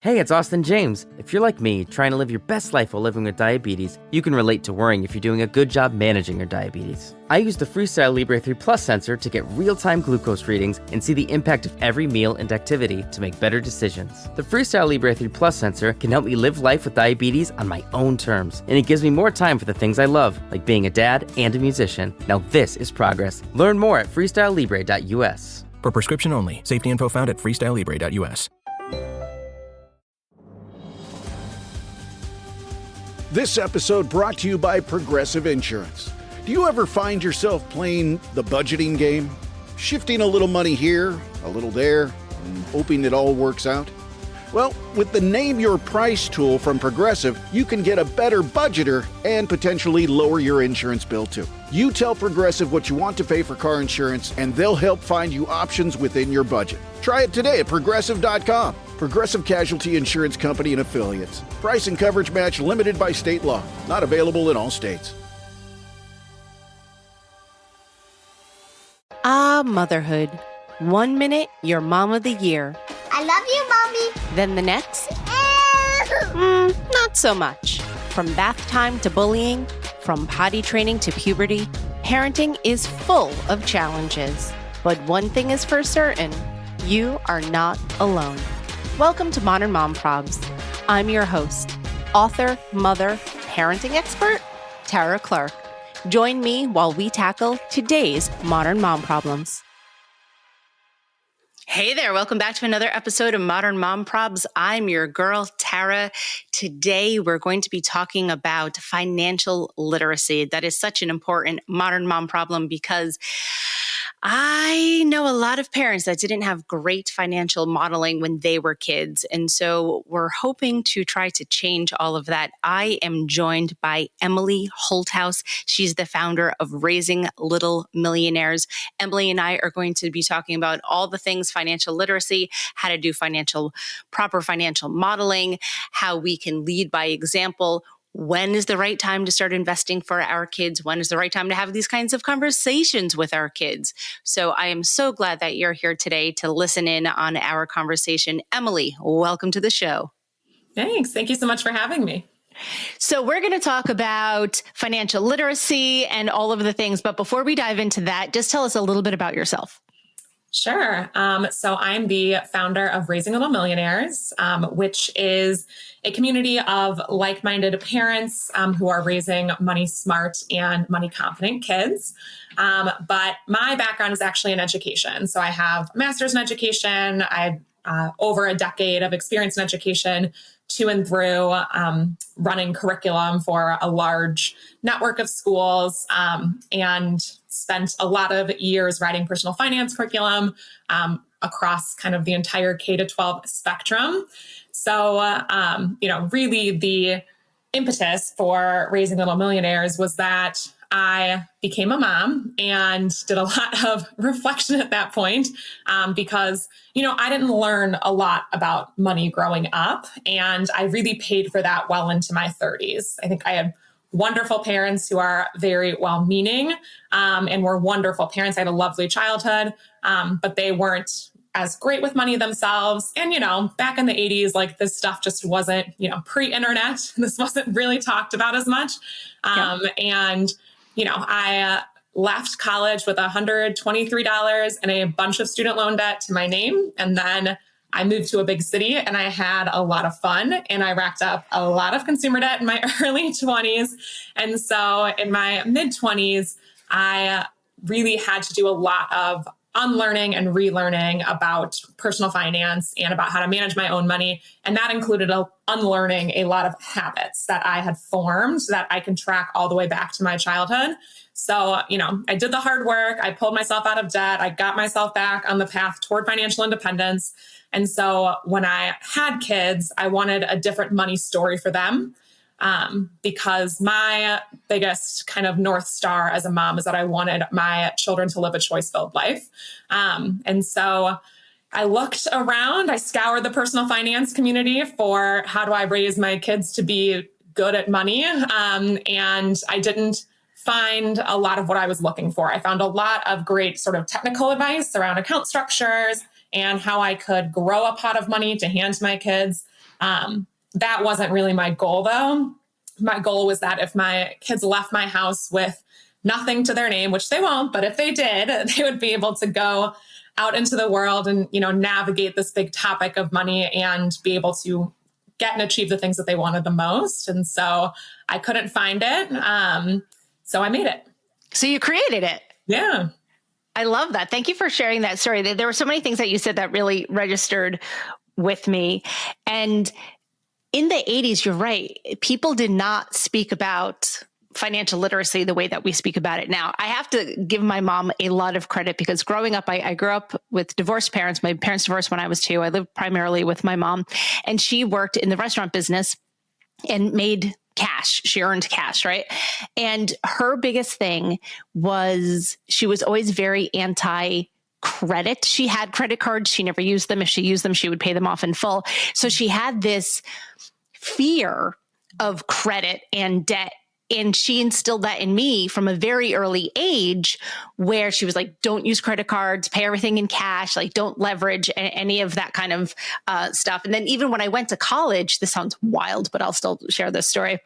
Hey, it's Austin James. If you're like me, trying to live your best life while living with diabetes, you can relate to worrying if you're doing a good job managing your diabetes. I use the Freestyle Libre 3 Plus sensor to get real-time glucose readings and see the impact of every meal and activity to make better decisions. The Freestyle Libre 3 Plus sensor can help me live life with diabetes on my own terms, and it gives me more time for the things I love, like being a dad and a musician. Now this is progress. Learn more at freestylelibre.us. For prescription only. Safety info found at freestylelibre.us. This episode brought to you by Progressive Insurance. Do you ever find yourself playing the budgeting game? Shifting a little money here, a little there, and hoping it all works out? Well, with the Name Your Price tool from Progressive, you can get a better budgeter and potentially lower your insurance bill too. You tell Progressive what you want to pay for car insurance, and they'll help find you options within your budget. Try it today at Progressive.com. Progressive Casualty Insurance Company and Affiliates. Price and coverage match limited by state law. Not available in all states. Motherhood. 1 minute, you're mom of the year. I love you, Mommy. Then the next, not so much. From bath time to bullying, from potty training to puberty, parenting is full of challenges. But one thing is for certain, you are not alone. Welcome to Modern Mom Probs. I'm your host, author, mother, parenting expert, Tara Clark. Join me while we tackle today's modern mom problems. Hey there, welcome back to another episode of Modern Mom Probs. I'm your girl, Tara. Today, we're going to be talking about financial literacy. That is such an important modern mom problem because I know a lot of parents that didn't have great financial modeling when they were kids. And so we're hoping to try to change all of that. I am joined by Emily Holthaus. She's the founder of Raising Little Millionaires. Emily and I are going to be talking about all the things financial literacy, how to do proper financial modeling, how we can lead by example. When is the right time to start investing for our kids? When is the right time to have these kinds of conversations with our kids? So I am so glad that you're here today to listen in on our conversation. Emily, welcome to the show. Thanks. Thank you so much for having me. So we're going to talk about financial literacy and all of the things. But before we dive into that, just tell us a little bit about yourself. Sure. So I'm the founder of Raising Little Millionaires, which is a community of like-minded parents who are raising money smart and money confident kids. But my background is actually in education. So I have a master's in education. I have over a decade of experience in education to and through running curriculum for a large network of schools and spent a lot of years writing personal finance curriculum across kind of the entire K-12 spectrum. So, really the impetus for Raising Little Millionaires was that I became a mom and did a lot of reflection at that point because, I didn't learn a lot about money growing up, and I really paid for that well into my 30s. I think I had wonderful parents who are very well-meaning and were wonderful parents. I had a lovely childhood, but they weren't as great with money themselves. And, back in the 80s, like this stuff just wasn't, pre-internet. This wasn't really talked about as much. And, I left college with $123 and a bunch of student loan debt to my name. And then I moved to a big city and I had a lot of fun and I racked up a lot of consumer debt in my early 20s. And so in my mid 20s, I really had to do a lot of unlearning and relearning about personal finance and about how to manage my own money. And that included unlearning a lot of habits that I had formed that I can track all the way back to my childhood. So, I did the hard work. I pulled myself out of debt. I got myself back on the path toward financial independence. And so when I had kids, I wanted a different money story for them. Because my biggest kind of North Star as a mom is that I wanted my children to live a choice-filled life. And so I looked around, I scoured the personal finance community for how do I raise my kids to be good at money. And I didn't find a lot of what I was looking for. I found a lot of great sort of technical advice around account structures and how I could grow a pot of money to hand to my kids. That wasn't really my goal though. My goal was that if my kids left my house with nothing to their name, which they won't, but if they did, they would be able to go out into the world and, navigate this big topic of money and be able to get and achieve the things that they wanted the most. And so I couldn't find it. So I made it. So you created it. Yeah. I love that. Thank you for sharing that story. There were so many things that you said that really registered with me. And in the 80s, you're right. People did not speak about financial literacy the way that we speak about it now. I have to give my mom a lot of credit because growing up, I grew up with divorced parents. My parents divorced when I was 2. I lived primarily with my mom, and she worked in the restaurant business and made cash. She earned cash, right? And her biggest thing was she was always very anti-credit. She had credit cards. She never used them. If she used them, she would pay them off in full. So she had this fear of credit and debt. And she instilled that in me from a very early age where she was like, don't use credit cards, pay everything in cash, like don't leverage any of that kind of stuff. And then even when I went to college, this sounds wild, but I'll still share this story.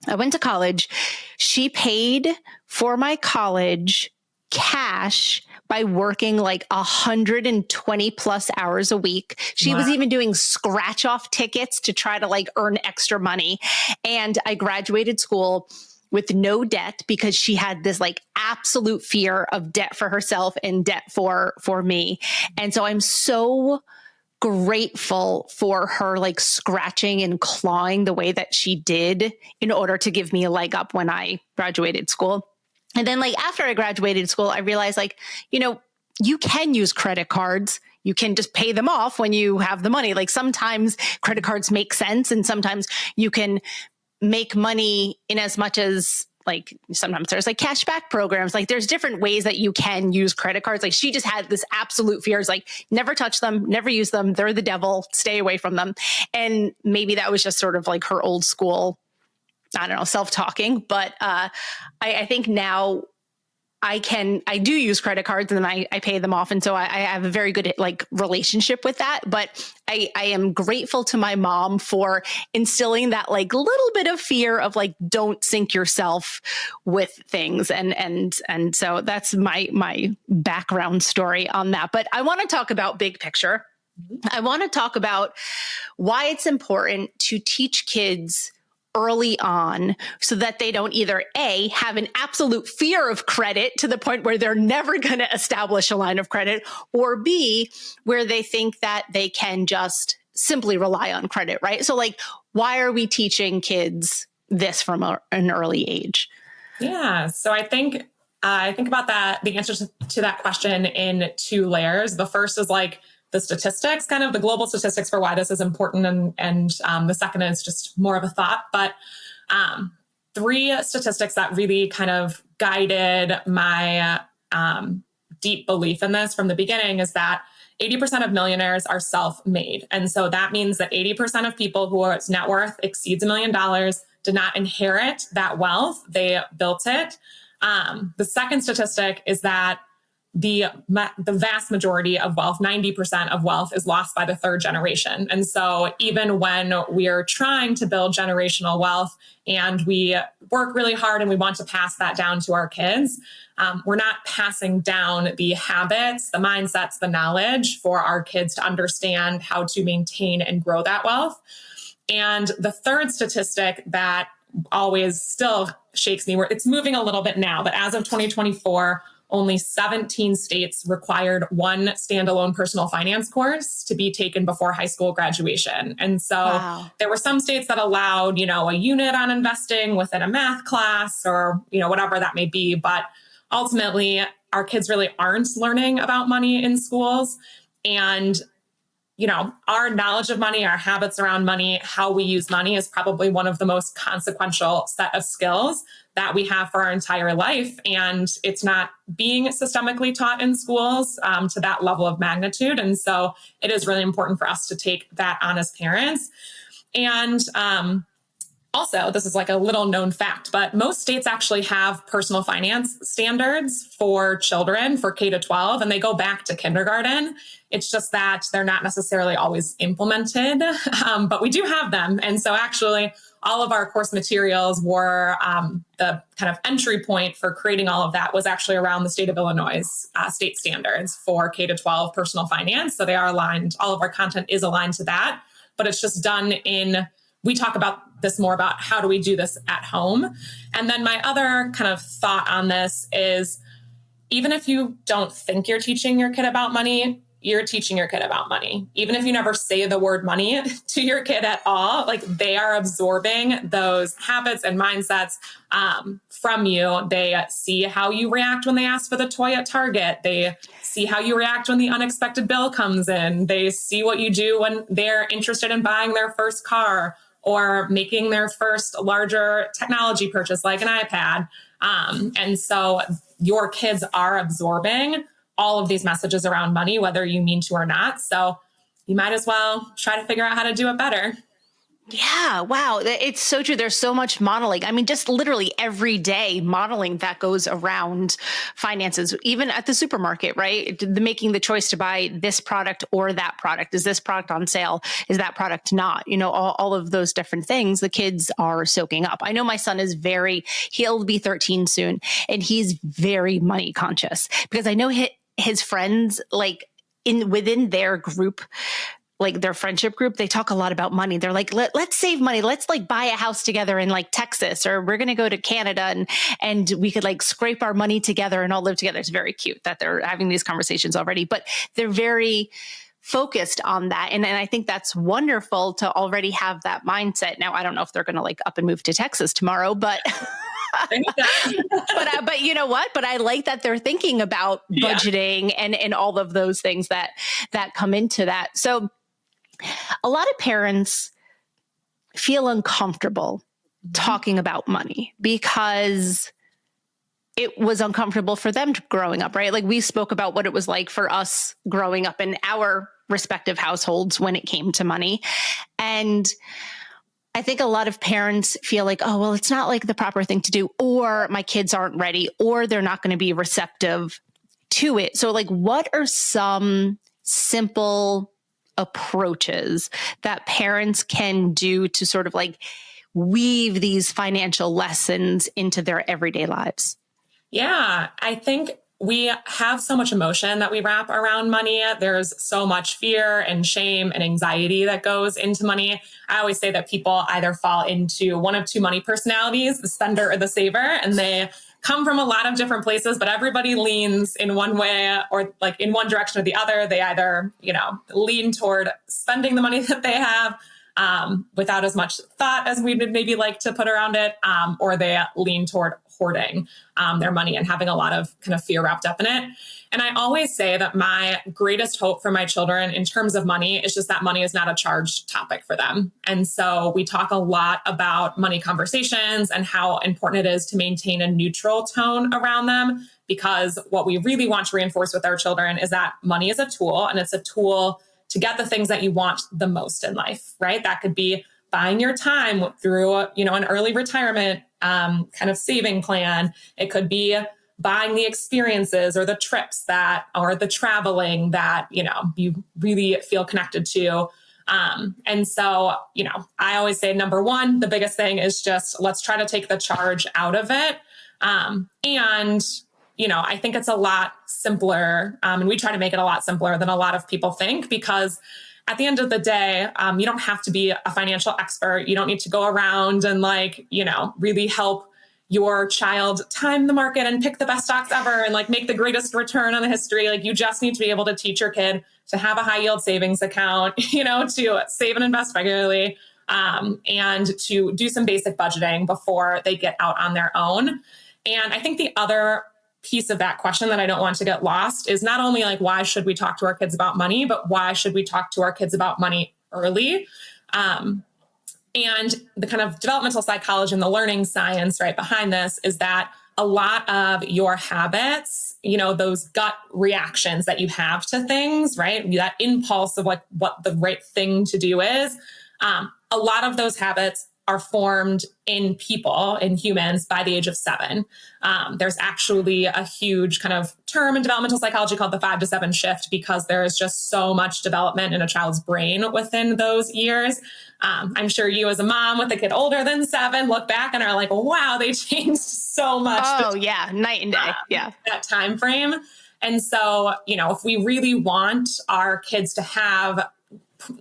I went to college. She paid for my college cash by working like 120 plus hours a week. She was even doing scratch off tickets to try to like earn extra money. And I graduated school with no debt because she had this like absolute fear of debt for herself and debt for me. And so I'm so grateful for her like scratching and clawing the way that she did in order to give me a leg up when I graduated school. And then like after I graduated school, I realized like, you can use credit cards. You can just pay them off when you have the money. Like sometimes credit cards make sense and sometimes you can make money in as much as like sometimes there's like cashback programs. Like there's different ways that you can use credit cards. Like she just had this absolute fear. It's like never touch them, never use them. They're the devil. Stay away from them. And maybe that was just sort of like her old school, I don't know, self-talking. But I think now I do use credit cards and then I pay them off. And so I have a very good like relationship with that. But I am grateful to my mom for instilling that like little bit of fear of like, don't sink yourself with things. And so that's my background story on that. But I want to talk about big picture. I want to talk about why it's important to teach kids early on so that they don't either A, have an absolute fear of credit to the point where they're never going to establish a line of credit, or B, where they think that they can just simply rely on credit, right? So like, why are we teaching kids this from an early age? Yeah. So I think about that, the answer to that question in 2 layers. The first is like the statistics, kind of the global statistics for why this is important. And the second is just more of a thought. But 3 statistics that really kind of guided my deep belief in this from the beginning is that 80% of millionaires are self-made. And so that means that 80% of people whose net worth exceeds $1 million did not inherit that wealth. They built it. The second statistic is that the vast majority of wealth, 90% of wealth, is lost by the 3rd generation. And so even when we're trying to build generational wealth and we work really hard and we want to pass that down to our kids, we're not passing down the habits, the mindsets, the knowledge for our kids to understand how to maintain and grow that wealth. And the third statistic that always still shakes me, where it's moving a little bit now, but as of 2024, only 17 states required one standalone personal finance course to be taken before high school graduation. And so There were some states that allowed, a unit on investing within a math class or, whatever that may be. But ultimately, our kids really aren't learning about money in schools. And our knowledge of money, our habits around money, how we use money is probably one of the most consequential set of skills that we have for our entire life. And it's not being systemically taught in schools to that level of magnitude. And so it is really important for us to take that on as parents. And Also, this is like a little known fact, but most states actually have personal finance standards for children for K to 12, and they go back to kindergarten. It's just that they're not necessarily always implemented, but we do have them. And so actually, all of our course materials were the kind of entry point for creating all of that was actually around the state of Illinois state standards for K to 12 personal finance. So they are aligned. All of our content is aligned to that, but it's just done we talk about this more about how do we do this at home. And then my other kind of thought on this is, even if you don't think you're teaching your kid about money, you're teaching your kid about money. Even if you never say the word money to your kid at all, like they are absorbing those habits and mindsets from you. They see how you react when they ask for the toy at Target. They see how you react when the unexpected bill comes in. They see what you do when they're interested in buying their first car or making their first larger technology purchase like an iPad. And so your kids are absorbing all of these messages around money, whether you mean to or not. So you might as well try to figure out how to do it better. Yeah. Wow. It's so true. There's so much modeling. I mean, just literally every day modeling that goes around finances, even at the supermarket, right? Making the choice to buy this product or that product. Is this product on sale? Is that product not? All of those different things the kids are soaking up. I know my son is he'll be 13 soon, and he's very money conscious because I know his friends, like within their group, like their friendship group, they talk a lot about money. They're like, let's save money. Let's like buy a house together in like Texas, or we're going to go to Canada and we could like scrape our money together and all live together. It's very cute that they're having these conversations already, but they're very focused on that. And I think that's wonderful to already have that mindset. Now, I don't know if they're going to like up and move to Texas tomorrow, but but you know what? But I like that they're thinking about budgeting and all of those things that come into that. So a lot of parents feel uncomfortable talking about money because it was uncomfortable for them growing up, right? Like we spoke about what it was like for us growing up in our respective households when it came to money. And I think a lot of parents feel like, oh, well, it's not like the proper thing to do, or my kids aren't ready, or they're not going to be receptive to it. So like, what are some simple approaches that parents can do to sort of like weave these financial lessons into their everyday lives? Yeah, I think we have so much emotion that we wrap around money. There's so much fear and shame and anxiety that goes into money. I always say that people either fall into one of two money personalities, the spender or the saver, and they come from a lot of different places, but everybody leans in one way or like in one direction or the other. They either, lean toward spending the money that they have without as much thought as we would maybe like to put around it, or they lean toward hoarding their money and having a lot of kind of fear wrapped up in it. And I always say that my greatest hope for my children in terms of money is just that money is not a charged topic for them. And so we talk a lot about money conversations and how important it is to maintain a neutral tone around them, because what we really want to reinforce with our children is that money is a tool, and it's a tool to get the things that you want the most in life, right? That could be buying your time through, an early retirement kind of saving plan. It could be buying the experiences or the trips or the traveling that, you really feel connected to. And so, I always say, number one, the biggest thing is just, let's try to take the charge out of it. I think it's a lot simpler. And we try to make it a lot simpler than a lot of people think, because at the end of the day, you don't have to be a financial expert. You don't need to go around and really help your child time the market and pick the best stocks ever and make the greatest return on the history. You just need to be able to teach your kid to have a high yield savings account, to save and invest regularly, and to do some basic budgeting before they get out on their own. And I think the other piece of that question that I don't want to get lost is not only why should we talk to our kids about money, but why should we talk to our kids about money early? And the kind of developmental psychology and the learning science right behind this is that a lot of your habits, those gut reactions that you have to things, right? That impulse of what the right thing to do is, a lot of those habits are formed in people, in humans, by the age of 7. There's actually a huge kind of term in developmental psychology called the 5 to 7 shift, because there is just so much development in a child's brain within those years. I'm sure you, as a mom with a kid older than 7, look back and are like, wow, they changed so much. Oh yeah, night and day. Yeah. That time frame. And so, if we really want our kids to have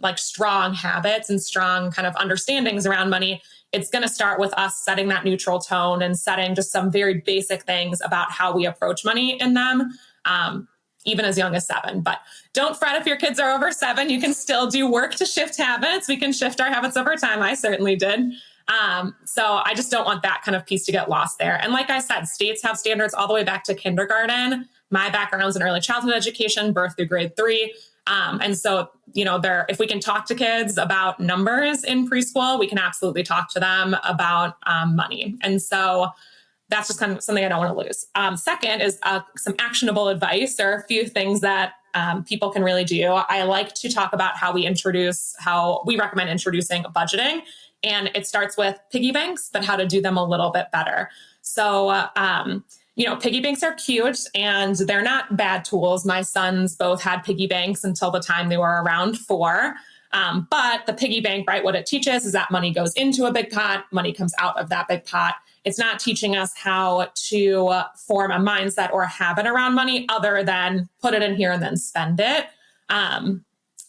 like strong habits and strong kind of understandings around money, it's going to start with us setting that neutral tone and setting just some very basic things about how we approach money in them, even as young as 7. But don't fret if your kids are over 7. You can still do work to shift habits. We can shift our habits over time. I certainly did. So I just don't want that kind of piece to get lost there. And like I said, states have standards all the way back to kindergarten. My background's in early childhood education, birth through grade 3. And so, if we can talk to kids about numbers in preschool, we can absolutely talk to them about money. And so that's just kind of something I don't want to lose. Second is some actionable advice. There are a few things that people can really do. I like to talk about how we recommend introducing budgeting. And it starts with piggy banks, but how to do them a little bit better. So, piggy banks are cute and they're not bad tools. My sons both had piggy banks until the time they were around 4. But the piggy bank, right, what it teaches is that money goes into a big pot, money comes out of that big pot. It's not teaching us how to form a mindset or a habit around money other than put it in here and then spend it.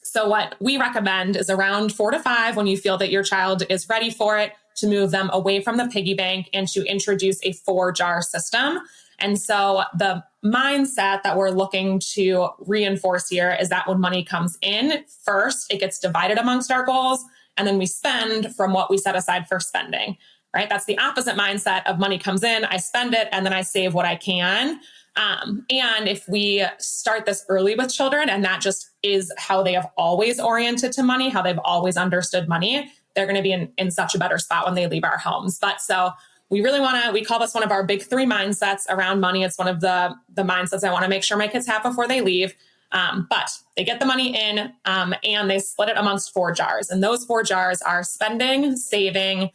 So what we recommend is around 4 to 5, when you feel that your child is ready for it, to move them away from the piggy bank and to introduce a 4-jar system. And so the mindset that we're looking to reinforce here is that when money comes in, first, it gets divided amongst our goals, and then we spend from what we set aside for spending, right? That's the opposite mindset of money comes in, I spend it, and then I save what I can. And if we start this early with children, and that just is how they have always oriented to money, how they've always understood money, they're going to be in such a better spot when they leave our homes. But so we really we call this one of our big 3 mindsets around money. It's one of the mindsets I want to make sure my kids have before they leave. But they get the money in and they split it amongst 4 jars. And those 4 jars are spending, saving,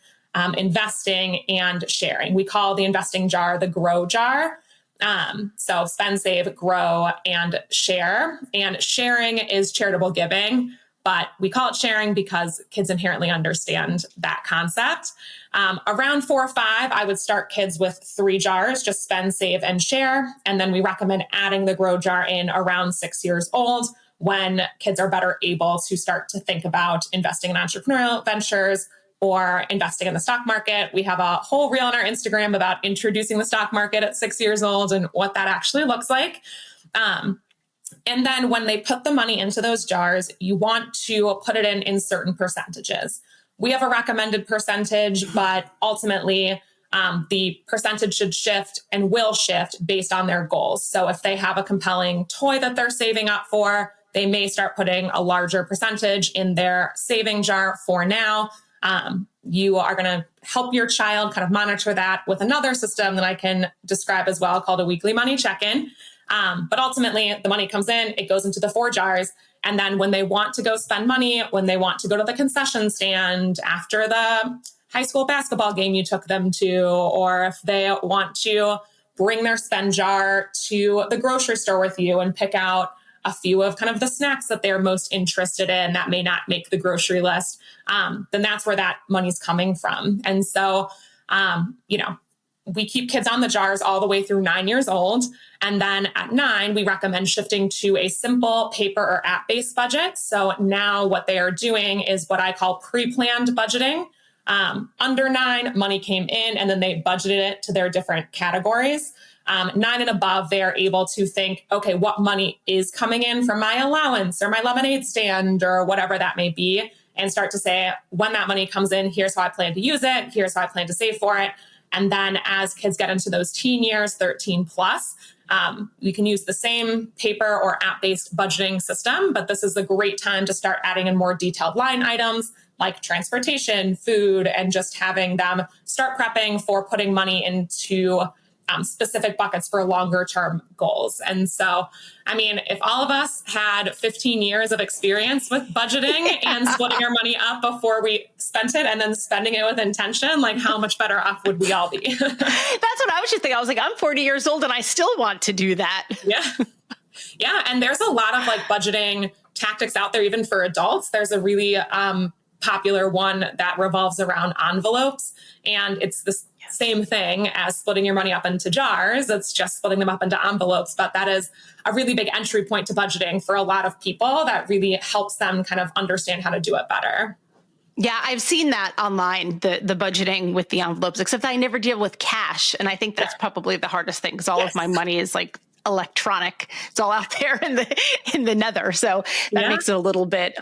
investing, and sharing. We call the investing jar the grow jar. So spend, save, grow, and share. And sharing is charitable giving, but we call it sharing because kids inherently understand that concept. Around 4 or 5, I would start kids with 3 jars, just spend, save, and share. And then we recommend adding the grow jar in around 6 years old, when kids are better able to start to think about investing in entrepreneurial ventures or investing in the stock market. We have a whole reel on our Instagram about introducing the stock market at 6 years old and what that actually looks like. And then when they put the money into those jars, you want to put it in certain percentages. We have a recommended percentage, but ultimately the percentage should shift and will shift based on their goals. So if they have a compelling toy that they're saving up for, they may start putting a larger percentage in their saving jar for now. You are going to help your child kind of monitor that with another system that I can describe as well, called a weekly money check-in. But ultimately, the money comes in, it goes into the 4 jars. And then when they want to go spend money, when they want to go to the concession stand after the high school basketball game you took them to, or if they want to bring their spend jar to the grocery store with you and pick out a few of kind of the snacks that they're most interested in that may not make the grocery list, then that's where that money's coming from. And so, we keep kids on the jars all the way through 9 years old. And then at 9, we recommend shifting to a simple paper or app-based budget. So now what they are doing is what I call pre-planned budgeting. Under 9, money came in and then they budgeted it to their different categories. 9 and above, they are able to think, okay, what money is coming in from my allowance or my lemonade stand or whatever that may be, and start to say, when that money comes in, here's how I plan to use it. Here's how I plan to save for it. And then as kids get into those teen years, 13 plus, we can use the same paper or app-based budgeting system, but this is a great time to start adding in more detailed line items like transportation, food, and just having them start prepping for putting money into specific buckets for longer term goals. And so, I mean, if all of us had 15 years of experience with budgeting and splitting our money up before we spent it and then spending it with intention, like how much better off would we all be? That's what I was just thinking. I was like, I'm 40 years old and I still want to do that. Yeah. Yeah. And there's a lot of like budgeting tactics out there, even for adults. There's a really popular one that revolves around envelopes. And it's the same thing as splitting your money up into jars. It's just splitting them up into envelopes. But that is a really big entry point to budgeting for a lot of people that really helps them kind of understand how to do it better. Yeah, I've seen that online, the budgeting with the envelopes, except I never deal with cash. And I think that's probably the hardest thing because all of my money is like electronic. It's all out there in the nether. So that makes it a little bit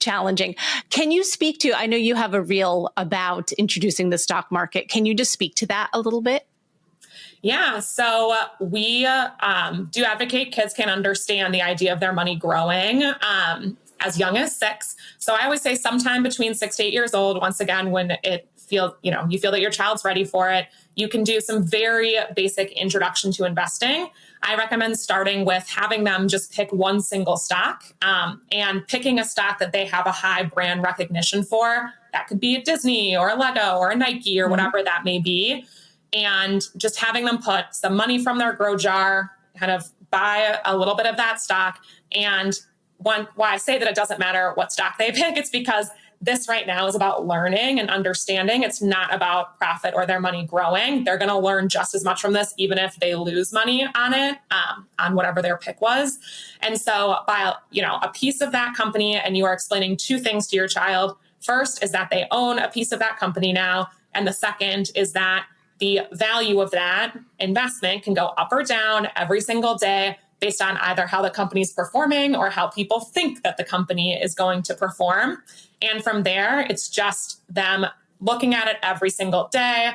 challenging. Can you speak to, I know you have a reel about introducing the stock market. Can you just speak to that a little bit? Yeah. So we do advocate kids can understand the idea of their money growing as young as 6. So I always say sometime between 6 to 8 years old, once again, when you feel that your child's ready for it, you can do some very basic introduction to investing. I recommend starting with having them just pick one single stock and picking a stock that they have a high brand recognition for. That could be a Disney or a Lego or a Nike or whatever that may be. And just having them put some money from their grow jar, kind of buy a little bit of that stock. And why I say that it doesn't matter what stock they pick, it's because this right now is about learning and understanding. It's not about profit or their money growing. They're going to learn just as much from this, even if they lose money on it, on whatever their pick was. And so by, a piece of that company, and you are explaining 2 things to your child. First is that they own a piece of that company now. And the second is that the value of that investment can go up or down every single day based on either how the company's performing or how people think that the company is going to perform. And from there, it's just them looking at it every single day.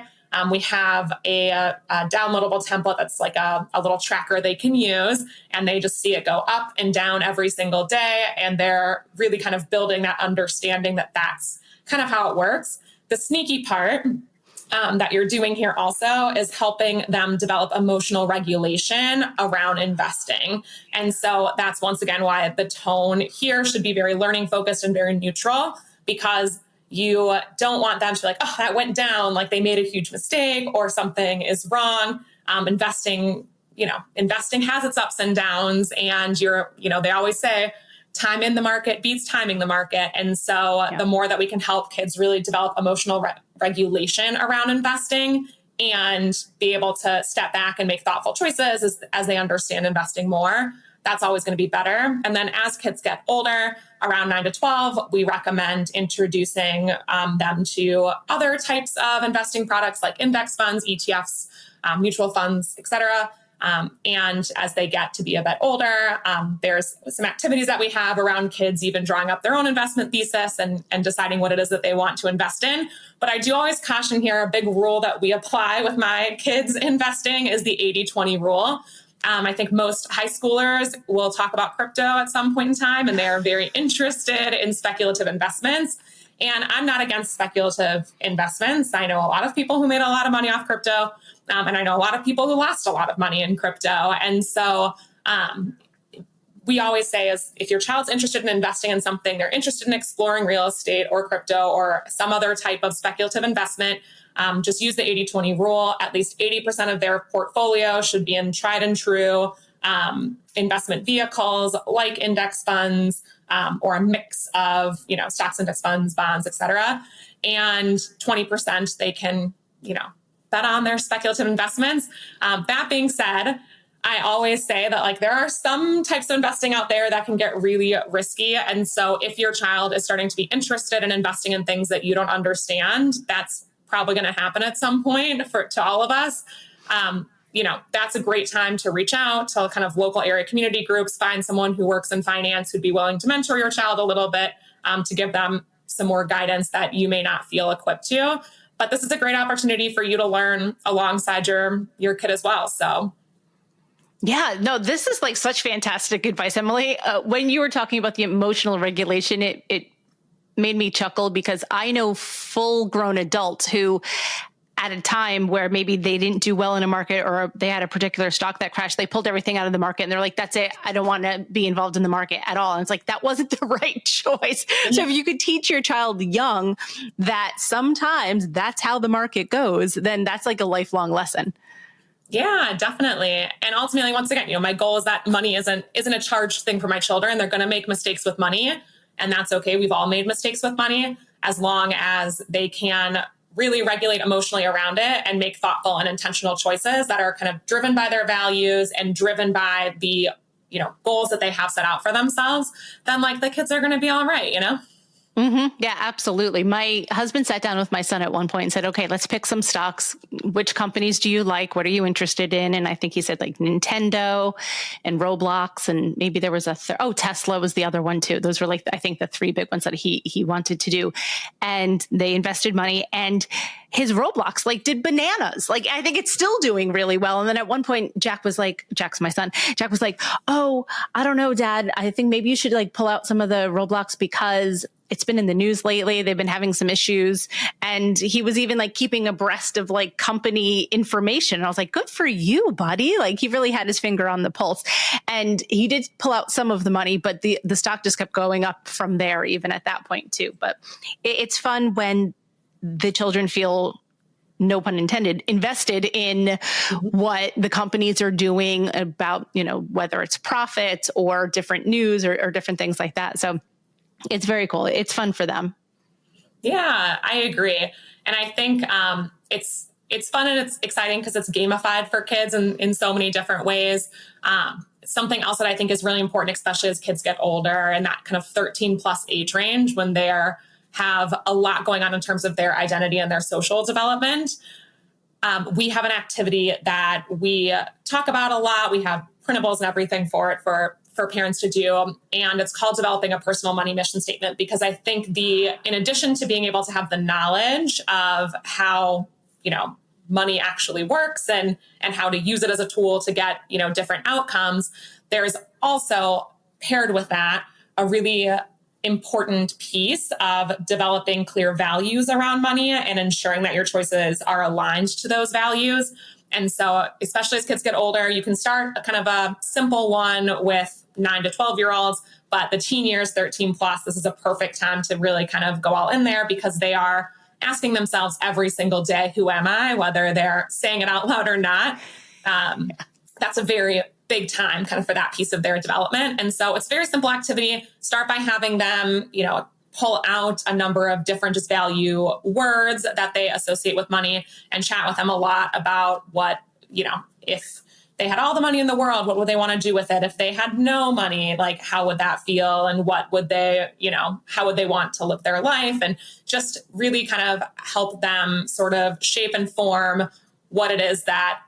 We have a downloadable template that's like a little tracker they can use, and they just see it go up and down every single day. And they're really kind of building that understanding that that's kind of how it works. The sneaky part that you're doing here also is helping them develop emotional regulation around investing. And so that's once again why the tone here should be very learning focused and very neutral, because you don't want them to be like, oh, that went down, like they made a huge mistake or something is wrong. Investing has its ups and downs, and they always say time in the market beats timing the market. And so the more that we can help kids really develop emotional regulation around investing and be able to step back and make thoughtful choices as they understand investing more, that's always going to be better. And then as kids get older, around 9 to 12, we recommend introducing them to other types of investing products like index funds, ETFs, mutual funds, et cetera. And as they get to be a bit older, there's some activities that we have around kids even drawing up their own investment thesis and deciding what it is that they want to invest in. But I do always caution here, a big rule that we apply with my kids investing is the 80-20 rule. I think most high schoolers will talk about crypto at some point in time, and they're very interested in speculative investments. And I'm not against speculative investments. I know a lot of people who made a lot of money off crypto. And I know a lot of people who lost a lot of money in crypto. And so we always say is if your child's interested in investing in something, they're interested in exploring real estate or crypto or some other type of speculative investment, just use the 80-20 rule. At least 80% of their portfolio should be in tried and true investment vehicles like index funds or a mix of, stocks, index funds, bonds, et cetera. And 20% they can, bet on their speculative investments. That being said, I always say that there are some types of investing out there that can get really risky. And so if your child is starting to be interested in investing in things that you don't understand, that's probably going to happen at some point to all of us. That's a great time to reach out to kind of local area community groups, find someone who works in finance who'd be willing to mentor your child a little bit to give them some more guidance that you may not feel equipped to. But this is a great opportunity for you to learn alongside your kid as well. So. Yeah, no, this is such fantastic advice, Emily. When you were talking about the emotional regulation, it made me chuckle because I know full grown adults who at a time where maybe they didn't do well in a market or they had a particular stock that crashed, they pulled everything out of the market and they're like, that's it. I don't want to be involved in the market at all. And it's like, that wasn't the right choice. So if you could teach your child young that sometimes that's how the market goes, then that's like a lifelong lesson. Yeah, definitely. And ultimately, once again, my goal is that money isn't a charged thing for my children. They're going to make mistakes with money, and that's okay. We've all made mistakes with money, as long as they can really regulate emotionally around it and make thoughtful and intentional choices that are kind of driven by their values and driven by the, goals that they have set out for themselves. Then like the kids are going to be all right, Mm-hmm. Yeah, absolutely. My husband sat down with my son at one point and said, okay, let's pick some stocks. Which companies do you like? What are you interested in? And I think he said like Nintendo and Roblox, and maybe there was Tesla was the other one too. Those were like, I think the three big ones that he wanted to do. And they invested money, and his Roblox like did bananas. Like, I think it's still doing really well. And then at one point, Jack's my son. Jack was like, oh, I don't know, Dad. I think maybe you should like pull out some of the Roblox because it's been in the news lately. They've been having some issues. And he was even like keeping abreast of like company information. And I was like, good for you, buddy. Like, he really had his finger on the pulse. And he did pull out some of the money, but the stock just kept going up from there, even at that point too. But it's fun when the children feel, no pun intended, invested in what the companies are doing about, whether it's profits or different news or different things like that. So it's very cool. It's fun for them. Yeah, I agree. And I think it's fun and it's exciting because it's gamified for kids in so many different ways. Something else that I think is really important, especially as kids get older and that kind of 13 plus age range, when they have a lot going on in terms of their identity and their social development. We have an activity that we talk about a lot. We have printables and everything for it for parents to do. And it's called Developing a Personal Money Mission Statement, because I think in addition to being able to have the knowledge of how, money actually works and how to use it as a tool to get, different outcomes, there's also paired with that a really important piece of developing clear values around money and ensuring that your choices are aligned to those values. And so, especially as kids get older, you can start kind of a simple one with 9 to 12-year-olds, but the teen years, 13 plus, this is a perfect time to really kind of go all in there, because they are asking themselves every single day, who am I? Whether they're saying it out loud or not. That's a very big time kind of for that piece of their development. And so it's a very simple activity. Start by having them, pull out a number of different just value words that they associate with money, and chat with them a lot about what, if they had all the money in the world, what would they want to do with it? If they had no money, like, how would that feel? And what would they, how would they want to live their life? And just really kind of help them sort of shape and form what it is that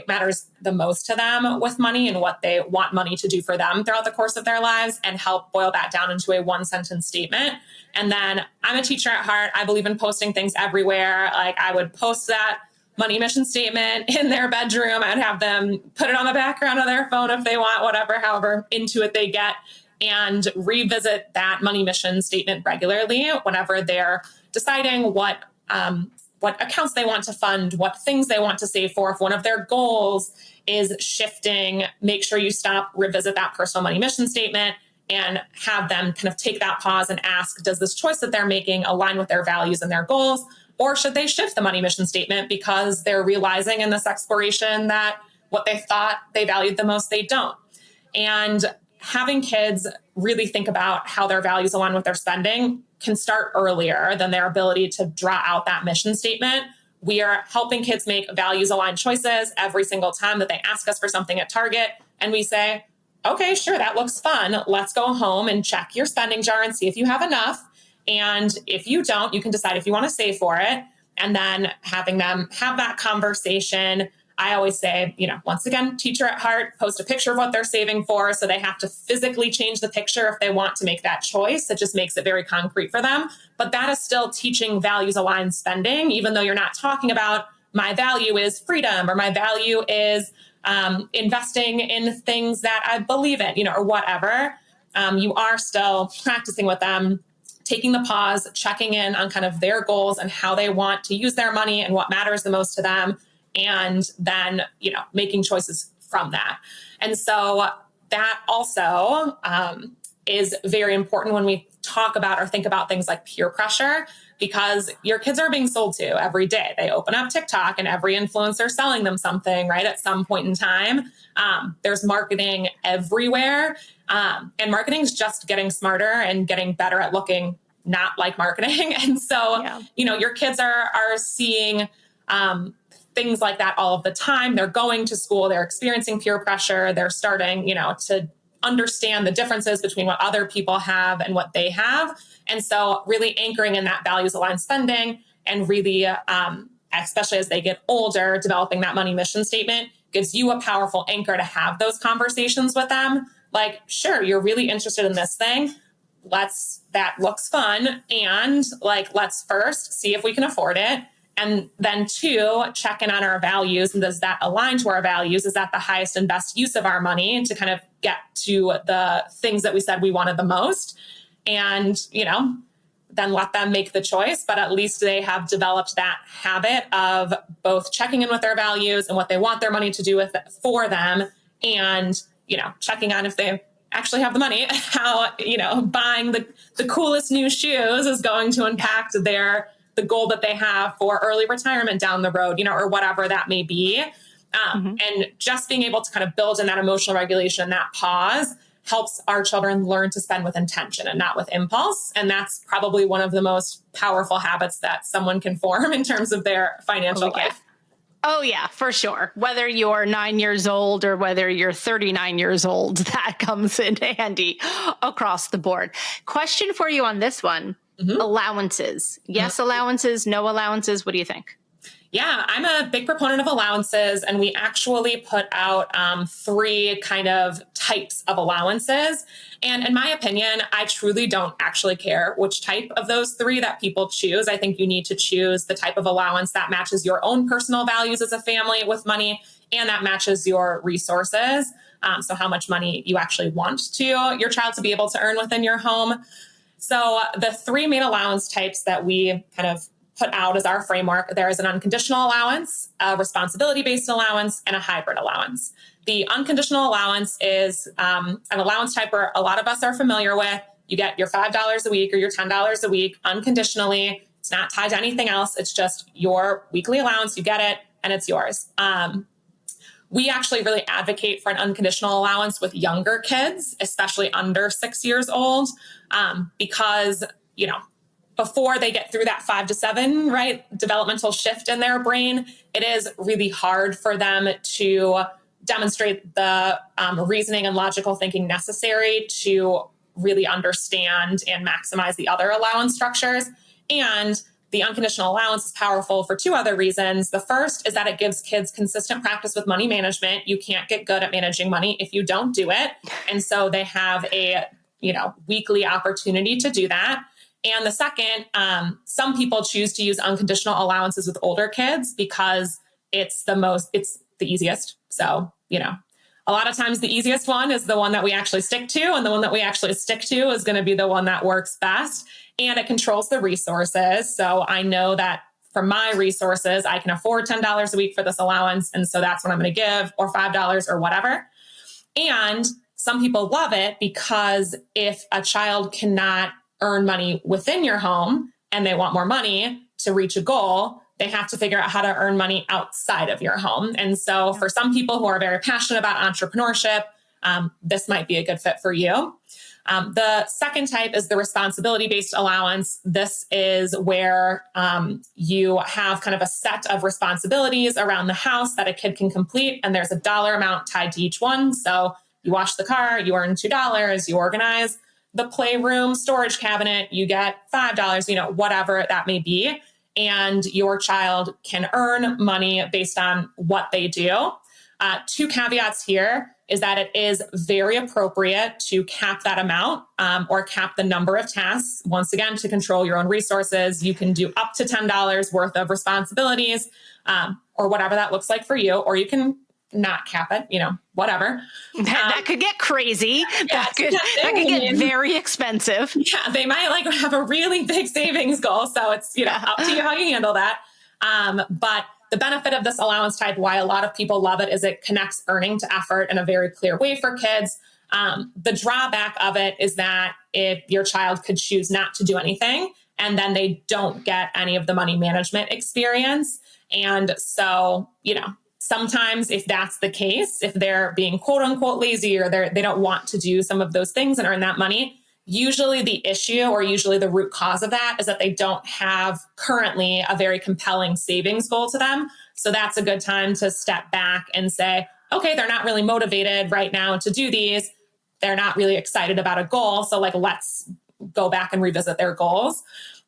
matters the most to them with money and what they want money to do for them throughout the course of their lives, and help boil that down into a 1-sentence statement. And then, I'm a teacher at heart. I believe in posting things everywhere. Like, I would post that money mission statement in their bedroom. I'd have them put it on the background of their phone if they want, however into it they get, and revisit that money mission statement regularly whenever they're deciding what accounts they want to fund, what things they want to save for. If one of their goals is shifting, make sure you stop, revisit that personal money mission statement, and have them kind of take that pause and ask, does this choice that they're making align with their values and their goals? Or should they shift the money mission statement because they're realizing in this exploration that what they thought they valued the most, they don't? And having kids really think about how their values align with their spending can start earlier than their ability to draw out that mission statement. We are helping kids make values aligned choices every single time that they ask us for something at Target. And we say, okay, sure, that looks fun. Let's go home and check your spending jar and see if you have enough. And if you don't, you can decide if you want to save for it. And then having them have that conversation. I always say, once again, teacher at heart, post a picture of what they're saving for. So they have to physically change the picture if they want to make that choice. It just makes it very concrete for them. But that is still teaching values aligned spending, even though you're not talking about my value is freedom or my value is investing in things that I believe in, or whatever. You are still practicing with them, taking the pause, checking in on kind of their goals and how they want to use their money and what matters the most to them. And then, making choices from that. And so that also is very important when we talk about or think about things like peer pressure, because your kids are being sold to every day. They open up TikTok and every influencer selling them something, right? At some point in time, there's marketing everywhere. And marketing is just getting smarter and getting better at looking not like marketing. And so, your kids are seeing things like that all of the time. They're going to school, they're experiencing peer pressure. They're starting, to understand the differences between what other people have and what they have. And so really anchoring in that values aligned spending and really, especially as they get older, developing that money mission statement gives you a powerful anchor to have those conversations with them. Like, sure, you're really interested in this thing. That looks fun. And let's first see if we can afford it. And then 2, check in on our values. And does that align to our values? Is that the highest and best use of our money to kind of get to the things that we said we wanted the most? And, then let them make the choice. But at least they have developed that habit of both checking in with their values and what they want their money to do for them. And, checking on if they actually have the money, how, buying the coolest new shoes is going to impact the goal that they have for early retirement down the road, or whatever that may be. And just being able to kind of build in that emotional regulation, that pause helps our children learn to spend with intention and not with impulse. And that's probably one of the most powerful habits that someone can form in terms of their financial life. Oh, yeah, for sure. Whether you're 9 years old or whether you're 39 years old, that comes in handy across the board. Question for you on this one. Allowances. Yes, allowances, no allowances. What do you think? Yeah, I'm a big proponent of allowances, and we actually put out 3 kind of types of allowances. And in my opinion, I truly don't actually care which type of those 3 that people choose. I think you need to choose the type of allowance that matches your own personal values as a family with money and that matches your resources. So how much money you actually want your child to be able to earn within your home. So the 3 main allowance types that we kind of put out as our framework, there is an unconditional allowance, a responsibility-based allowance, and a hybrid allowance. The unconditional allowance is an allowance type where a lot of us are familiar with. You get your $5 a week or your $10 a week unconditionally. It's not tied to anything else. It's just your weekly allowance. You get it, and it's yours. We actually really advocate for an unconditional allowance with younger kids, especially under 6 years old, because, before they get through that 5 to 7, right, developmental shift in their brain, it is really hard for them to demonstrate the reasoning and logical thinking necessary to really understand and maximize the other allowance structures. And the unconditional allowance is powerful for 2 other reasons. The first is that it gives kids consistent practice with money management. You can't get good at managing money if you don't do it. And so they have a, weekly opportunity to do that. And the second, some people choose to use unconditional allowances with older kids because it's the easiest. So, a lot of times the easiest one is the one that we actually stick to. And the one that we actually stick to is going to be the one that works best. And it controls the resources. So I know that for my resources, I can afford $10 a week for this allowance. And so that's what I'm going to give, or $5 or whatever. And some people love it because if a child cannot earn money within your home and they want more money to reach a goal, they have to figure out how to earn money outside of your home. And so for some people who are very passionate about entrepreneurship, this might be a good fit for you. The second type is the responsibility-based allowance. This is where you have kind of a set of responsibilities around the house that a kid can complete, and there's a dollar amount tied to each one. So you wash the car, you earn $2. You organize the playroom storage cabinet, you get $5, whatever that may be. And your child can earn money based on what they do. 2 caveats here is that it is very appropriate to cap that amount or cap the number of tasks. Once again, to control your own resources, you can do up to $10 worth of responsibilities or whatever that looks like for you, or you can not cap it, whatever. That could get crazy. Yeah, That could get very expensive. Yeah, they might have a really big savings goal. So it's, up to you how you handle that. But the benefit of this allowance type, why a lot of people love it, is it connects earning to effort in a very clear way for kids. The drawback of it is that if your child could choose not to do anything, and then they don't get any of the money management experience. And so, sometimes if that's the case, if they're being quote unquote lazy, or they don't want to do some of those things and earn that money, usually the issue, or usually the root cause of that, is that they don't have currently a very compelling savings goal to them. So that's a good time to step back and say, okay, they're not really motivated right now to do these. They're not really excited about a goal. So let's go back and revisit their goals.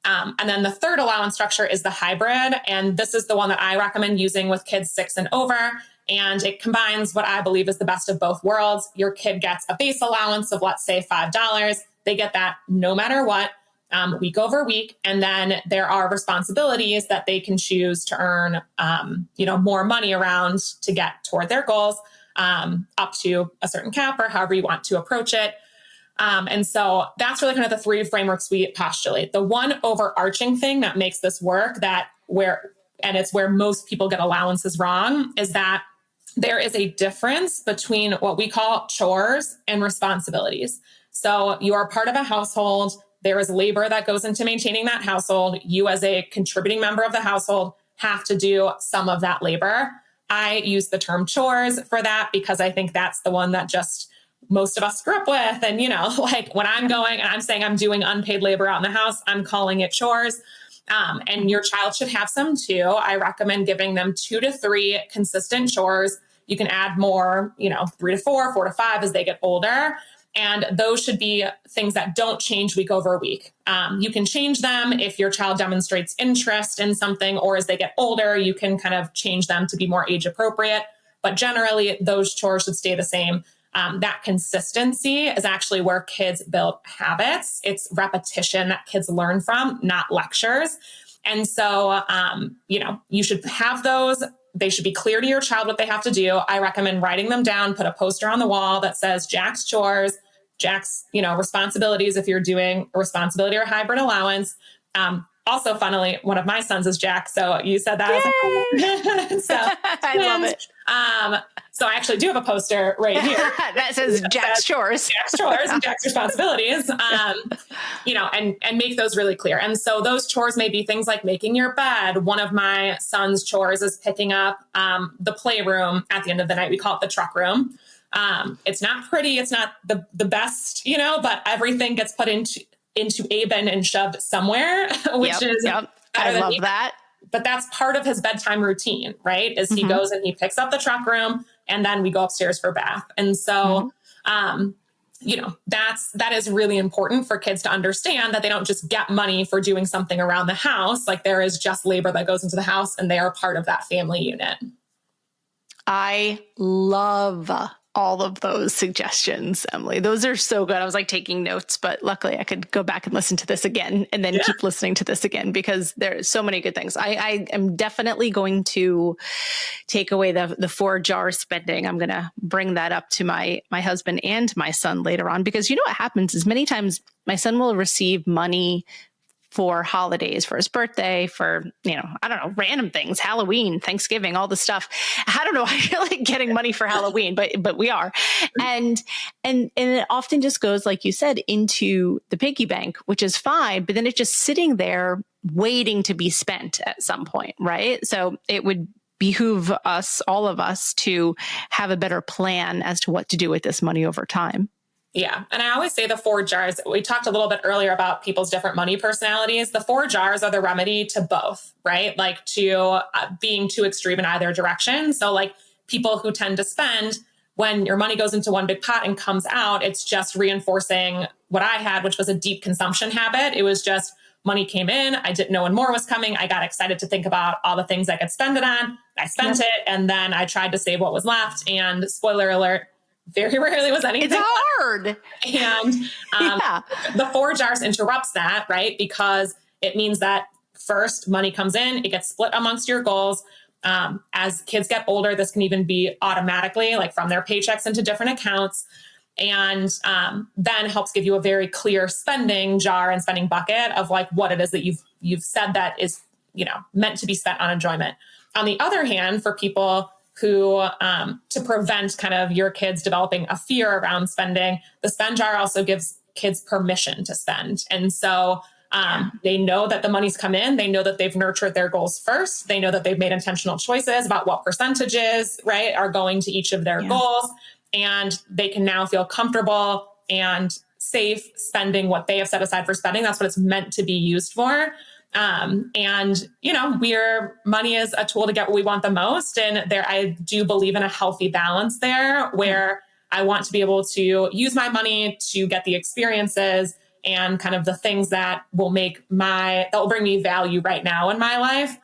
And then the third allowance structure is the hybrid. And this is the one that I recommend using with kids 6 and over. And it combines what I believe is the best of both worlds. Your kid gets a base allowance of, let's say, $5. They get that no matter what, week over week. And then there are responsibilities that they can choose to earn, more money around to get toward their goals, up to a certain cap, or however you want to approach it. And so that's really kind of the 3 frameworks we postulate. The one overarching thing that makes this work, it's where most people get allowances wrong, is that there is a difference between what we call chores and responsibilities. So you are part of a household. There is labor that goes into maintaining that household. You, as a contributing member of the household, have to do some of that labor. I use the term chores for that because I think that's the one that just most of us grew up with. And, when I'm going and I'm saying I'm doing unpaid labor out in the house, I'm calling it chores. And your child should have some too. I recommend giving them 2 to 3 consistent chores. You can add more, 3 to 4, 4 to 5 as they get older. And those should be things that don't change week over week. You can change them if your child demonstrates interest in something, or as they get older, you can kind of change them to be more age appropriate. But generally, those chores should stay the same. That consistency is actually where kids build habits. It's repetition that kids learn from, not lectures. And so, you should have those. They should be clear to your child what they have to do. I recommend writing them down, put a poster on the wall that says Jack's chores, Jack's, responsibilities if you're doing a responsibility or hybrid allowance. Also, funnily, one of my sons is Jack. So you said that. So I love it. So I actually do have a poster right here that says Jack's chores. Jack's chores and Jack's responsibilities, and make those really clear. And so those chores may be things like making your bed. One of my son's chores is picking up the playroom at the end of the night. We call it the truck room. It's not pretty. It's not the best, but everything gets put into a bin and shoved somewhere, which is I love that. But that's part of his bedtime routine, right? Is he goes and he picks up the truck room, and then we go upstairs for bath. And so, that is really important for kids to understand, that they don't just get money for doing something around the house. Like, there is just labor that goes into the house, and they are part of that family unit. I love all of those suggestions, Emily. Those are so good. I was taking notes, but luckily I could go back and listen to this again and then keep listening to this again, because there's so many good things. I am definitely going to take away the 4 jar spending. I'm going to bring that up to my husband and my son later on, because what happens is many times my son will receive money for holidays, for his birthday, for, random things, Halloween, Thanksgiving, all the stuff. I don't know. I feel like getting money for Halloween, but we are. And it often just goes, like you said, into the piggy bank, which is fine, but then it's just sitting there waiting to be spent at some point, right? So it would behoove us, all of us, to have a better plan as to what to do with this money over time. Yeah. And I always say the 4 jars. We talked a little bit earlier about people's different money personalities. The 4 jars are the remedy to both, right? To being too extreme in either direction. So people who tend to spend, when your money goes into one big pot and comes out, it's just reinforcing what I had, which was a deep consumption habit. It was just money came in. I didn't know when more was coming. I got excited to think about all the things I could spend it on. I spent it. And then I tried to save what was left. And spoiler alert, very rarely was anything. It's hard. And the 4 jars interrupts that, right? Because it means that first money comes in, it gets split amongst your goals. As kids get older, this can even be automatically like from their paychecks into different accounts. And then helps give you a very clear spending jar and spending bucket of like what it is that you've said that is, meant to be spent on enjoyment. On the other hand, for people who, to prevent kind of your kids developing a fear around spending, the spend jar also gives kids permission to spend. And so they know that the money's come in. They know that they've nurtured their goals first. They know that they've made intentional choices about what percentages, right, are going to each of their goals. And they can now feel comfortable and safe spending what they have set aside for spending. That's what it's meant to be used for. Money is a tool to get what we want the most. And I do believe in a healthy balance there where I want to be able to use my money to get the experiences and kind of the things that will bring me value right now in my life.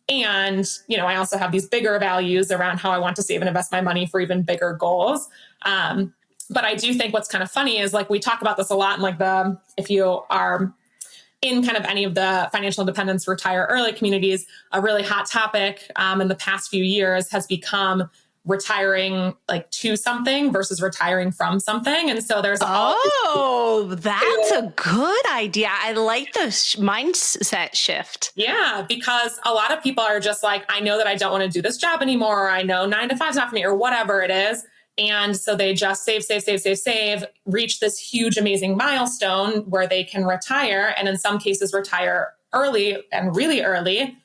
And, I also have these bigger values around how I want to save and invest my money for even bigger goals. But I do think what's kind of funny is like, we talk about this a lot in like if you are in kind of any of the financial independence, retire early communities, a really hot topic in the past few years has become retiring like to something versus retiring from something. And so there's that's a good idea. I like the mindset shift. Yeah, because a lot of people are just like, I know that I don't want to do this job anymore. Or I know 9 to 5 is not for me or whatever it is. And so they just save, reach this huge, amazing milestone where they can retire. And in some cases retire early and really early.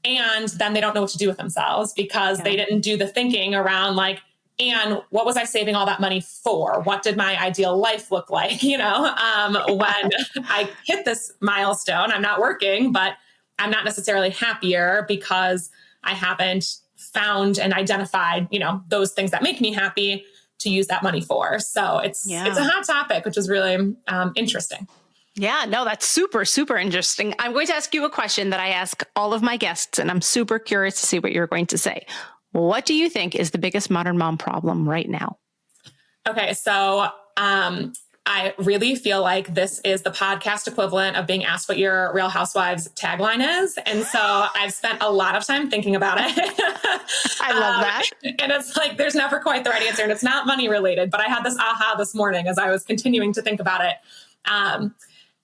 And then they don't know what to do with themselves because they didn't do the thinking around like, and what was I saving all that money for? What did my ideal life look like? When I hit this milestone, I'm not working, but I'm not necessarily happier because I haven't found and identified, those things that make me happy to use that money for. So it's a hot topic, which is really interesting. Yeah, no, that's super, super interesting. I'm going to ask you a question that I ask all of my guests, and I'm super curious to see what you're going to say. What do you think is the biggest modern mom problem right now? Okay, so I really feel like this is the podcast equivalent of being asked what your Real Housewives tagline is. And so I've spent a lot of time thinking about it. I love that. And it's like, there's never quite the right answer. And it's not money related, but I had this aha this morning as I was continuing to think about it.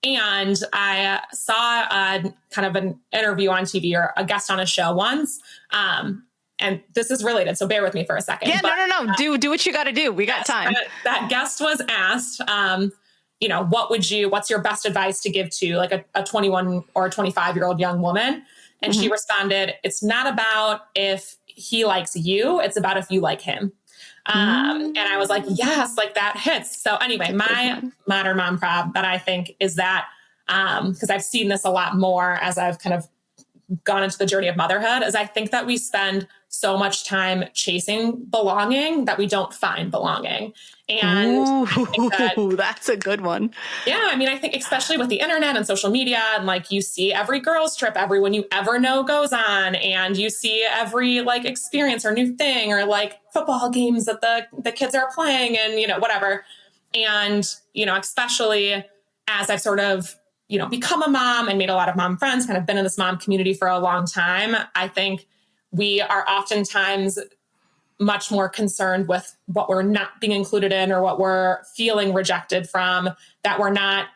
And I saw kind of an interview on TV or a guest on a show once. And this is related, so bear with me for a second. Yeah, no. Do what you got to do. We got time. That guest was asked, what's your best advice to give to like a 21 or a 25-year-old young woman? And she responded, it's not about if he likes you, it's about if you like him. And I was like, yes, like that hits. So anyway, my modern mom prob that I think is that, because I've seen this a lot more as I've kind of gone into the journey of motherhood, is I think that we spend so much time chasing belonging that we don't find belonging. And that's a good one. Yeah. I mean, I think especially with the internet and social media and like you see every girls trip everyone you ever know goes on, and you see every like experience or new thing or like football games that the kids are playing and, whatever. And, especially as I've sort of, become a mom and made a lot of mom friends, kind of been in this mom community for a long time, I think we are oftentimes much more concerned with what we're not being included in or what we're feeling rejected from, that we're not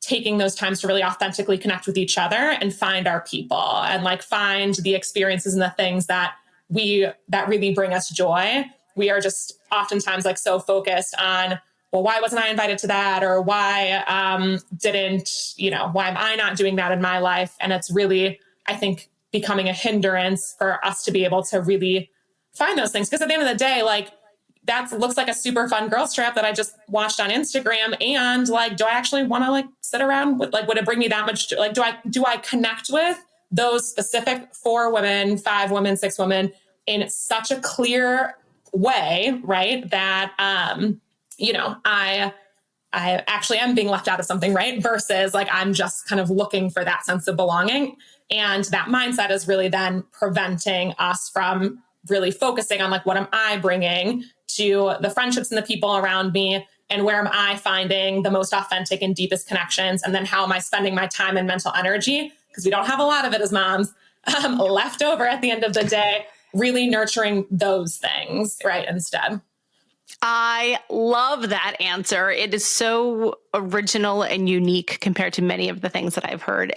taking those times to really authentically connect with each other and find our people and like find the experiences and the things that really bring us joy. We are just oftentimes like so focused on, well, why wasn't I invited to that? Or why why am I not doing that in my life? And it's really, I think, becoming a hindrance for us to be able to really find those things. Because at the end of the day, like that looks like a super fun girls trip that I just watched on Instagram. And like, do I actually want to like sit around with, like, would it bring me that much? Like, do I connect with those specific 4 women, 5 women, 6 women in such a clear way, right? That, I actually am being left out of something, right? Versus like, I'm just kind of looking for that sense of belonging. And that mindset is really then preventing us from really focusing on like, what am I bringing to the friendships and the people around me? And where am I finding the most authentic and deepest connections? And then how am I spending my time and mental energy? Because we don't have a lot of it as moms left over at the end of the day. really nurturing those things, right, instead. I love that answer. It is so original and unique compared to many of the things that I've heard.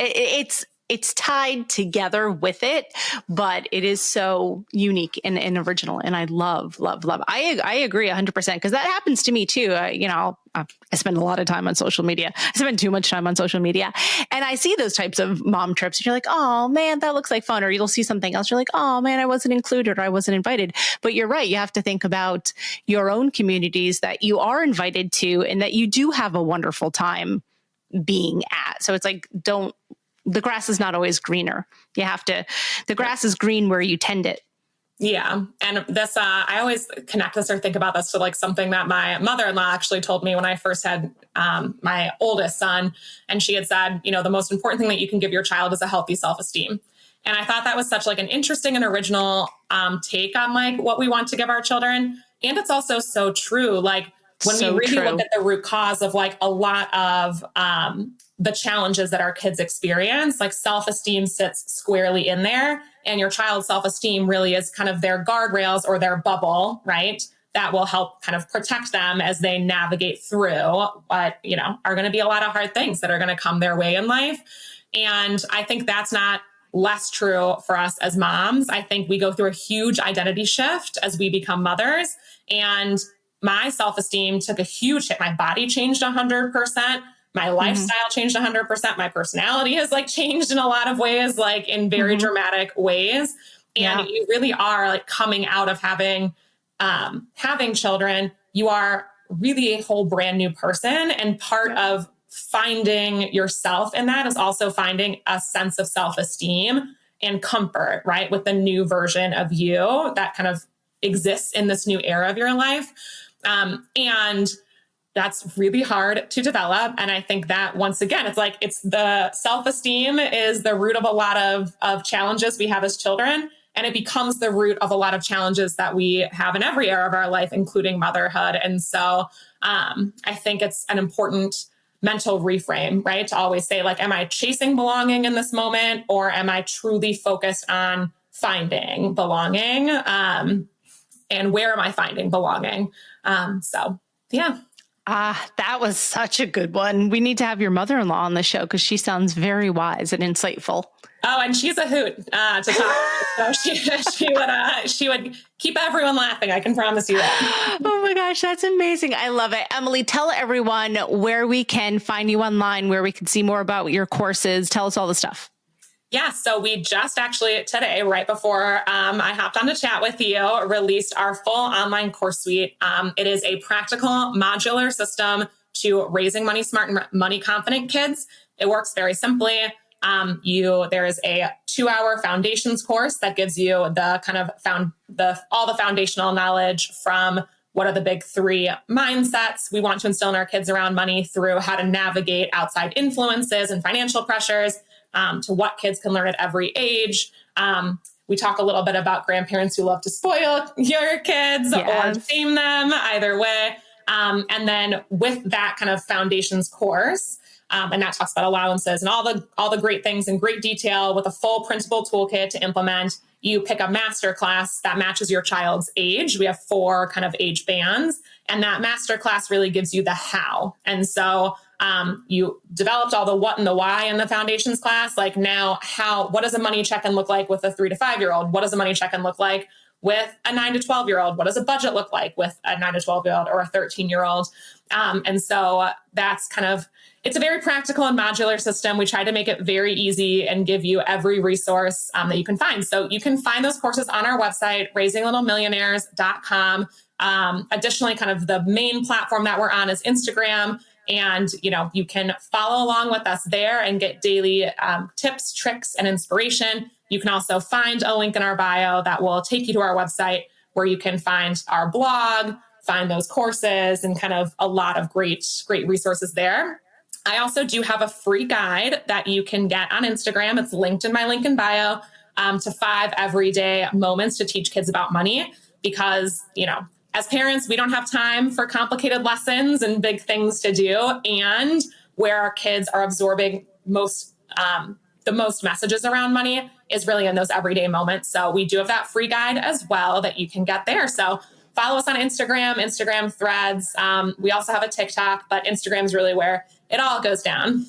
It's tied together with it, but it is so unique and original. And I love. I agree 100% because that happens to me too. I spend a lot of time on social media. I spend too much time on social media, and I see those types of mom trips. And you're like, oh man, that looks like fun. Or you'll see something else. You're like, oh man, I wasn't included or I wasn't invited. But you're right. You have to think about your own communities that you are invited to and that you do have a wonderful time being at. So it's like, the grass is not always greener. The grass is green where you tend it. Yeah. And this, I always connect this or think about this to like something that my mother-in-law actually told me when I first had my oldest son. And she had said, the most important thing that you can give your child is a healthy self-esteem. And I thought that was such like an interesting and original take on like what we want to give our children. And it's also so true. Like when we really look at the root cause of like a lot of the challenges that our kids experience, like self-esteem sits squarely in there, and your child's self-esteem really is kind of their guardrails or their bubble, right? That will help kind of protect them as they navigate through what, are going to be a lot of hard things that are going to come their way in life. And I think that's not less true for us as moms. I think we go through a huge identity shift as we become mothers, and my self-esteem took a huge hit. My body changed 100%. My lifestyle changed 100%. My personality has like changed in a lot of ways, like in very dramatic ways. And you really are like coming out of having children. You are really a whole brand new person. And part of finding yourself in that is also finding a sense of self-esteem and comfort, right? With the new version of you that kind of exists in this new era of your life. And that's really hard to develop. And I think that once again, it's the self-esteem is the root of a lot of challenges we have as children. And it becomes the root of a lot of challenges that we have in every era of our life, including motherhood. And so I think it's an important mental reframe, right? To always say like, am I chasing belonging in this moment? Or am I truly focused on finding belonging? And where am I finding belonging? That was such a good one. We need to have your mother-in-law on the show because she sounds very wise and insightful. Oh, and she's a hoot to talk to. So she would keep everyone laughing. I can promise you that. Oh my gosh, that's amazing. I love it. Emily, tell everyone where we can find you online, where we can see more about your courses. Tell us all the stuff. Yeah, so we just actually today, right before I hopped on to chat with you, released our full online course suite. It is a practical modular system to raising money smart and money confident kids. It works very simply. There is a 2-hour foundations course that gives you the kind of all the foundational knowledge from what are the big 3 mindsets we want to instill in our kids around money through how to navigate outside influences and financial pressures, to what kids can learn at every age. We talk a little bit about grandparents who love to spoil your kids or shame them, either way. And then with that kind of foundations course, and that talks about allowances and all the great things in great detail with a full printable toolkit to implement. You pick a master class that matches your child's age. We have 4 kind of age bands, and that master class really gives you the how. And so you developed all the what and the why in the foundations class. Like now, what does a money check-in look like with a 3 to 5-year-old? What does a money check-in look like with a 9 to 12-year-old? What does a budget look like with a 9 to 12-year-old or a 13-year-old? And so that's it's a very practical and modular system. We try to make it very easy and give you every resource that you can find. So you can find those courses on our website, raisinglittle.millionaires.com. Additionally, kind of the main platform that we're on is Instagram. And, you can follow along with us there and get daily tips, tricks, and inspiration. You can also find a link in our bio that will take you to our website where you can find our blog, find those courses, and kind of a lot of great resources there. I also do have a free guide that you can get on Instagram. It's linked in my link in bio, to 5 everyday moments to teach kids about money, because, as parents, we don't have time for complicated lessons and big things to do. And where our kids are absorbing most the most messages around money is really in those everyday moments. So we do have that free guide as well that you can get there. So follow us on Instagram Threads. We also have a TikTok, but Instagram is really where it all goes down.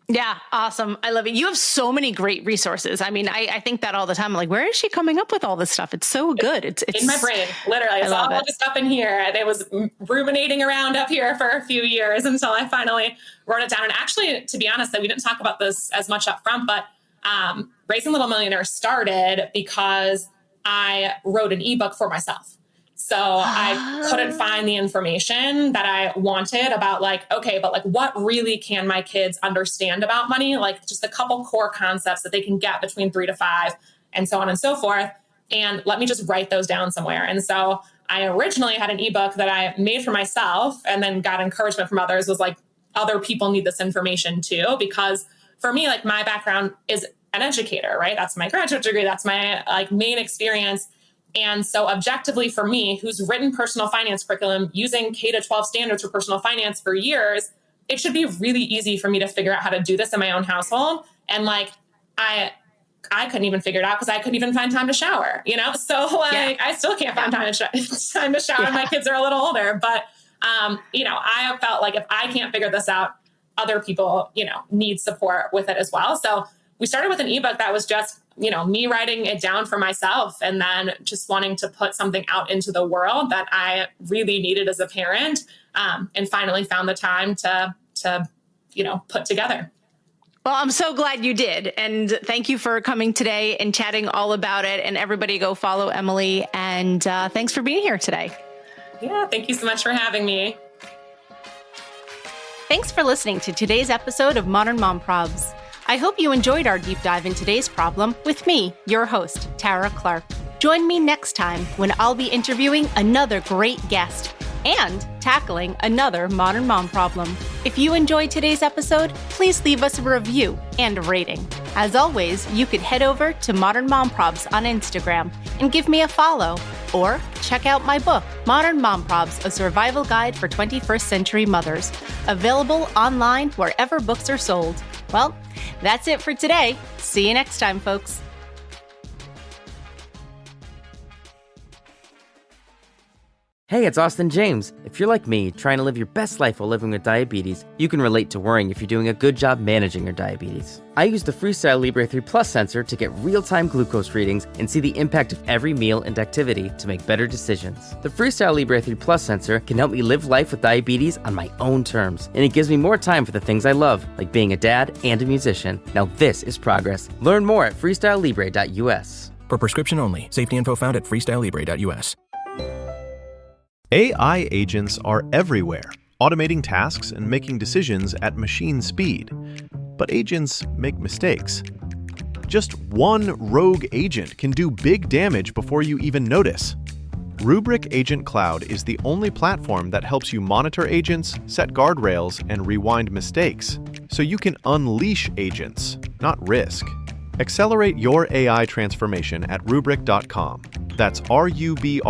Yeah. Awesome. I love it. You have so many great resources. I mean, I think that all the time. I'm like, where is she coming up with all this stuff? It's so good. It's in my brain, literally. It's all just up in here. And it was ruminating around up here for a few years until I finally wrote it down. And actually, to be honest, that we didn't talk about this as much up front, but Raising Little Millionaires started because I wrote an ebook for myself. So I couldn't find the information that I wanted about like, okay, but like what really can my kids understand about money? Like just a couple core concepts that they can get between 3 to 5 and so on and so forth. And let me just write those down somewhere. And so I originally had an ebook that I made for myself and then got encouragement from others, was like, other people need this information too. Because for me, like my background is an educator, right? That's my graduate degree. That's my like main experience. And so objectively for me, who's written personal finance curriculum using K-12 standards for personal finance for years, it should be really easy for me to figure out how to do this in my own household. And like, I couldn't even figure it out because I couldn't even find time to shower, you know? So like, I still can't find time to shower. My kids are a little older, but you know, I have felt like if I can't figure this out, other people, you know, need support with it as well. So we started with an ebook that was just, you know, me writing it down for myself and then just wanting to put something out into the world that I really needed as a parent, and finally found the time to, you know, put together. Well, I'm so glad you did. And thank you for coming today and chatting all about it. And everybody go follow Emily. And thanks for being here today. Yeah, thank you so much for having me. Thanks for listening to today's episode of Modern Mom Probs. I hope you enjoyed our deep dive in today's problem with me, your host, Tara Clark. Join me next time when I'll be interviewing another great guest and tackling another modern mom problem. If you enjoyed today's episode, please leave us a review and a rating. As always, you could head over to Modern Mom Probs on Instagram and give me a follow, or check out my book, Modern Mom Probs, A Survival Guide for 21st Century Mothers, available online wherever books are sold. Well, that's it for today. See you next time, folks. Hey, it's Austin James. If you're like me, trying to live your best life while living with diabetes, you can relate to worrying if you're doing a good job managing your diabetes. I use the Freestyle Libre 3 Plus sensor to get real-time glucose readings and see the impact of every meal and activity to make better decisions. The Freestyle Libre 3 Plus sensor can help me live life with diabetes on my own terms, and it gives me more time for the things I love, like being a dad and a musician. Now this is progress. Learn more at freestylelibre.us. For prescription only. Safety info found at freestylelibre.us. AI agents are everywhere, automating tasks and making decisions at machine speed. But agents make mistakes. Just one rogue agent can do big damage before you even notice. Rubrik Agent Cloud is the only platform that helps you monitor agents, set guardrails, and rewind mistakes, so you can unleash agents, not risk. Accelerate your AI transformation at Rubrik.com. That's RUBRIK.com.